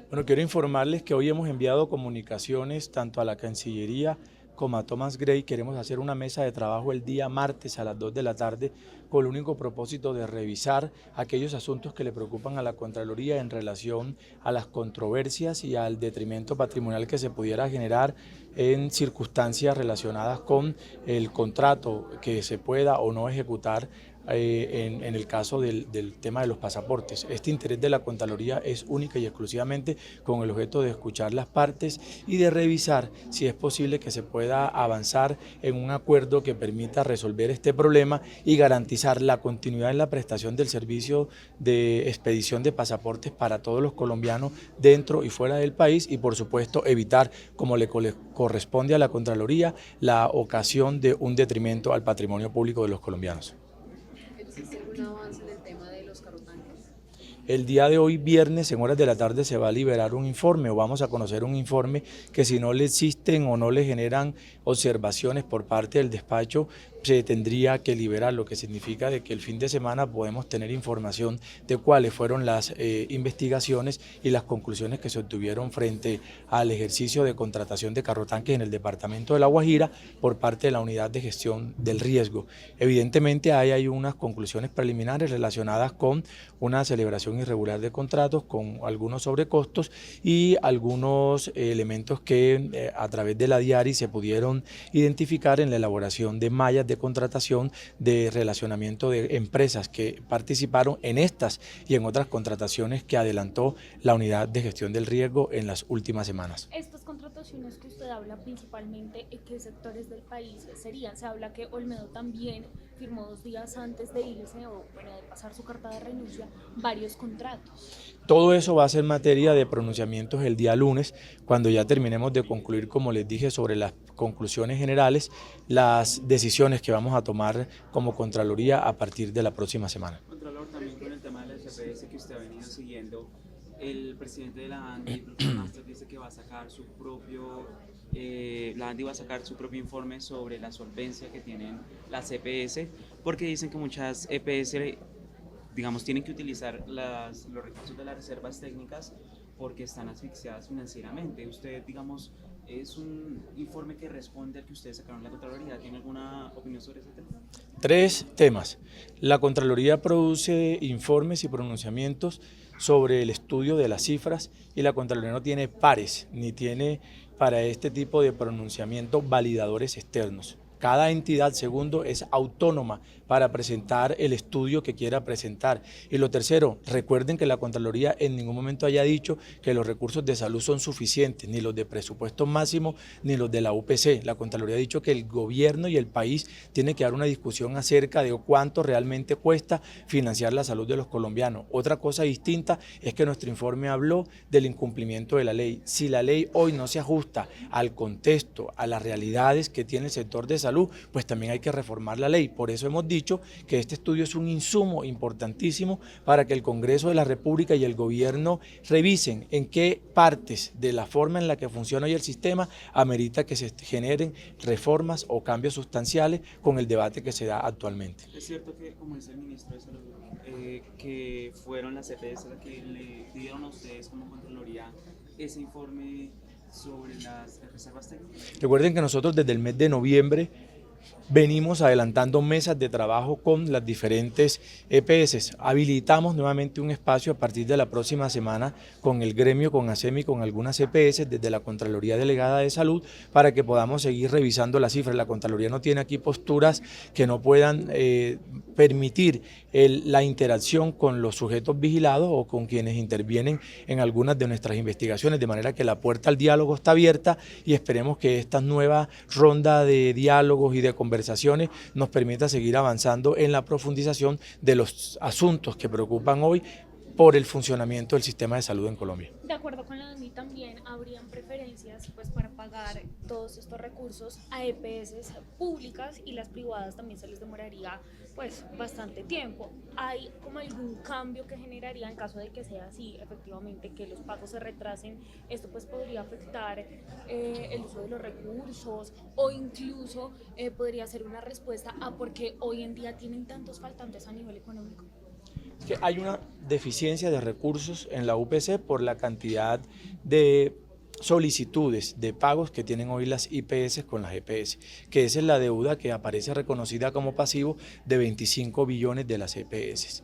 Bueno, quiero informarles que hoy hemos enviado comunicaciones tanto a la Cancillería como a Thomas Gray. Queremos hacer una mesa de trabajo el día martes a las 2 de la tarde con el único propósito de revisar aquellos asuntos que le preocupan a la Contraloría en relación a las controversias y al detrimento patrimonial que se pudiera generar en circunstancias relacionadas con el contrato que se pueda o no ejecutar en el caso del tema de los pasaportes. Este interés de la Contraloría es única y exclusivamente con el objeto de escuchar las partes y de revisar si es posible que se pueda avanzar en un acuerdo que permita resolver este problema y garantizar la continuidad en la prestación del servicio de expedición de pasaportes para todos los colombianos dentro y fuera del país y por supuesto evitar, como le corresponde a la Contraloría, la ocasión de un detrimento al patrimonio público de los colombianos. ¿Existe algún avance en el tema de los carrotanques? El día de hoy, viernes, en horas de la tarde, se va a liberar un informe o vamos a conocer un informe que si no le existen o no le generan observaciones por parte del despacho, se tendría que liberar, lo que significa de que el fin de semana podemos tener información de cuáles fueron las investigaciones y las conclusiones que se obtuvieron frente al ejercicio de contratación de carrotanques en el departamento de La Guajira por parte de la Unidad de Gestión del Riesgo. Evidentemente hay unas conclusiones preliminares relacionadas con una celebración irregular de contratos, con algunos sobrecostos y algunos elementos que a través de la DIARI se pudieron identificar en la elaboración de mallas de contratación de relacionamiento de empresas que participaron en estas y en otras contrataciones que adelantó la Unidad de Gestión del Riesgo en las últimas semanas. Estas contrataciones que usted habla principalmente, ¿en qué sectores del país serían? Se habla que Olmedo también firmó 2 días antes de irse o bueno, de pasar su carta de renuncia varios contratos. Todo eso va a ser materia de pronunciamientos el día lunes, cuando ya terminemos de concluir, como les dije, sobre las conclusiones generales, las decisiones que vamos a tomar como Contraloría a partir de la próxima semana. Contralor, también con el tema de la CPS que usted ha venido siguiendo, el presidente de la ANDI, el doctor Masters, dice que va a sacar su propio, la ANDI va a sacar su propio informe sobre la solvencia que tienen las EPS, porque dicen que muchas EPS, digamos, tienen que utilizar los recursos de las reservas técnicas porque están asfixiadas financieramente. Usted, digamos, es un informe que responde al que ustedes sacaron en la Contraloría. ¿Tiene alguna opinión sobre ese tema? 3 temas. La Contraloría produce informes y pronunciamientos sobre el estudio de las cifras y la Contraloría no tiene pares ni tiene para este tipo de pronunciamiento validadores externos. Cada entidad, segundo, es autónoma para presentar el estudio que quiera presentar. Y lo tercero, recuerden que la Contraloría en ningún momento haya dicho que los recursos de salud son suficientes, ni los de presupuesto máximo, ni los de la UPC. La Contraloría ha dicho que el gobierno y el país tienen que dar una discusión acerca de cuánto realmente cuesta financiar la salud de los colombianos. Otra cosa distinta es que nuestro informe habló del incumplimiento de la ley. Si la ley hoy no se ajusta al contexto, a las realidades que tiene el sector de salud, pues también hay que reformar la ley. Por eso hemos dicho que este estudio es un insumo importantísimo para que el Congreso de la República y el gobierno revisen en qué partes de la forma en la que funciona hoy el sistema amerita que se generen reformas o cambios sustanciales con el debate que se da actualmente. Es cierto que, como dice el ministro de Salud, que fueron las EPS las que le dieron a ustedes como Contraloría ese informe sobre las reservas técnicas. Recuerden que nosotros desde el mes de noviembre venimos adelantando mesas de trabajo con las diferentes EPS. Habilitamos nuevamente un espacio a partir de la próxima semana con el gremio, con ASEMI, con algunas EPS desde la Contraloría Delegada de Salud para que podamos seguir revisando las cifras. La Contraloría no tiene aquí posturas que no puedan permitir la interacción con los sujetos vigilados o con quienes intervienen en algunas de nuestras investigaciones, de manera que la puerta al diálogo está abierta y esperemos que esta nueva ronda de diálogos y de conversaciones nos permita seguir avanzando en la profundización de los asuntos que preocupan hoy por el funcionamiento del sistema de salud en Colombia. De acuerdo con la ANDI también habrían preferencias pues para pagar todos estos recursos a EPS públicas y las privadas también se les demoraría pues bastante tiempo. ¿Hay como algún cambio que generaría en caso de que sea así, efectivamente, que los pagos se retrasen? Esto pues podría afectar el uso de los recursos o incluso podría ser una respuesta a por qué hoy en día tienen tantos faltantes a nivel económico. Es que hay una deficiencia de recursos en la UPC por la cantidad de solicitudes de pagos que tienen hoy las IPS con las EPS, que esa es la deuda que aparece reconocida como pasivo de 25 billones de las EPS.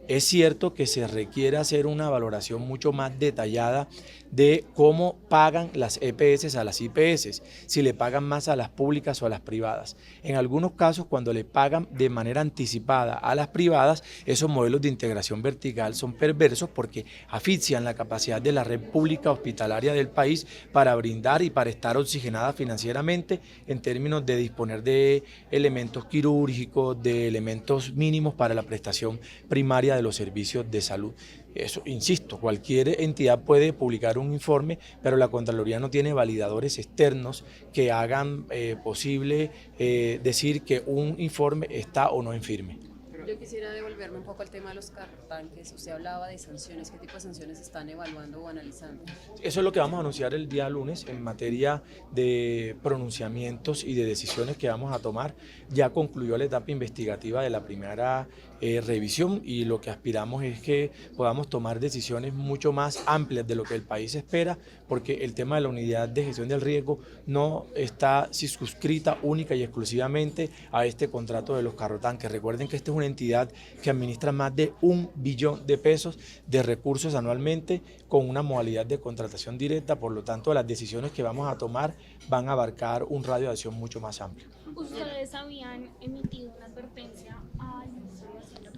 Es cierto que se requiere hacer una valoración mucho más detallada de cómo pagan las EPS a las IPS, si le pagan más a las públicas o a las privadas. En algunos casos, cuando le pagan de manera anticipada a las privadas, esos modelos de integración vertical son perversos porque asfixian la capacidad de la red pública hospitalaria del país para brindar y para estar oxigenada financieramente en términos de disponer de elementos quirúrgicos, de elementos mínimos para la prestación primaria de los servicios de salud. Eso, insisto, cualquier entidad puede publicar un informe, pero la Contraloría no tiene validadores externos que hagan posible decir que un informe está o no en firme. Yo quisiera devolverme un poco al tema de los carrotanques. Usted hablaba de sanciones. ¿Qué tipo de sanciones están evaluando o analizando? Eso es lo que vamos a anunciar el día lunes en materia de pronunciamientos y de decisiones que vamos a tomar. Ya concluyó la etapa investigativa de la primera revisión y lo que aspiramos es que podamos tomar decisiones mucho más amplias de lo que el país espera, porque el tema de la unidad de gestión del riesgo no está circunscrita única y exclusivamente a este contrato de los carrotanques. Recuerden que esta es una entidad que administra más de 1 billón de pesos de recursos anualmente con una modalidad de contratación directa, por lo tanto las decisiones que vamos a tomar van a abarcar un radio de acción mucho más amplio. Ustedes habían emitido una advertencia al Ministerio de Hacienda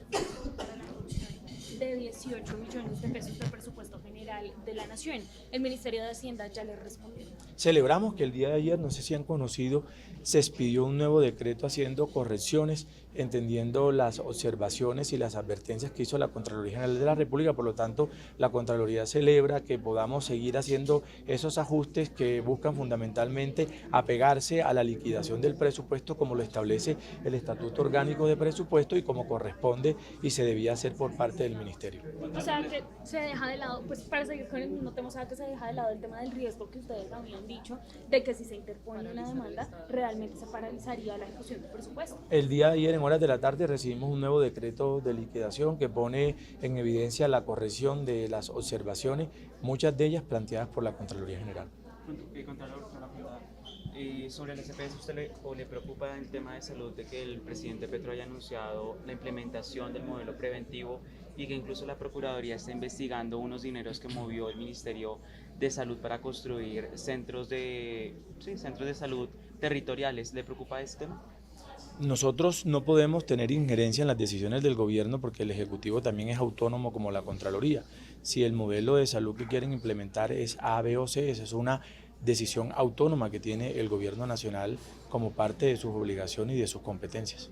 para la reducción de 18 millones de pesos del presupuesto general de la Nación. El Ministerio de Hacienda ya les respondió. Celebramos que el día de ayer, no sé si han conocido, se expidió un nuevo decreto haciendo correcciones, entendiendo las observaciones y las advertencias que hizo la Contraloría General de la República. Por lo tanto, la Contraloría celebra que podamos seguir haciendo esos ajustes que buscan fundamentalmente apegarse a la liquidación del presupuesto como lo establece el Estatuto Orgánico de Presupuesto y como corresponde y se debía hacer por parte del Ministerio. O sea, que se deja de lado, pues para seguir con el mismo tema, o sea, que se deja de lado el tema del riesgo que ustedes habían dicho, de que si se interpone una demanda, realmente se paralizaría la ejecución del presupuesto. El día de ayer, en horas de la tarde, recibimos un nuevo decreto de liquidación que pone en evidencia la corrección de las observaciones, muchas de ellas planteadas por la Contraloría General. Contralor, una pregunta. Sobre el SPS, ¿usted le preocupa el tema de salud de que el presidente Petro haya anunciado la implementación del modelo preventivo y que incluso la Procuraduría está investigando unos dineros que movió el Ministerio de Salud para construir centros de salud territoriales? ¿Le preocupa este tema? Nosotros no podemos tener injerencia en las decisiones del gobierno porque el Ejecutivo también es autónomo como la Contraloría. Si el modelo de salud que quieren implementar es A, B o C, esa es una decisión autónoma que tiene el gobierno nacional como parte de sus obligaciones y de sus competencias.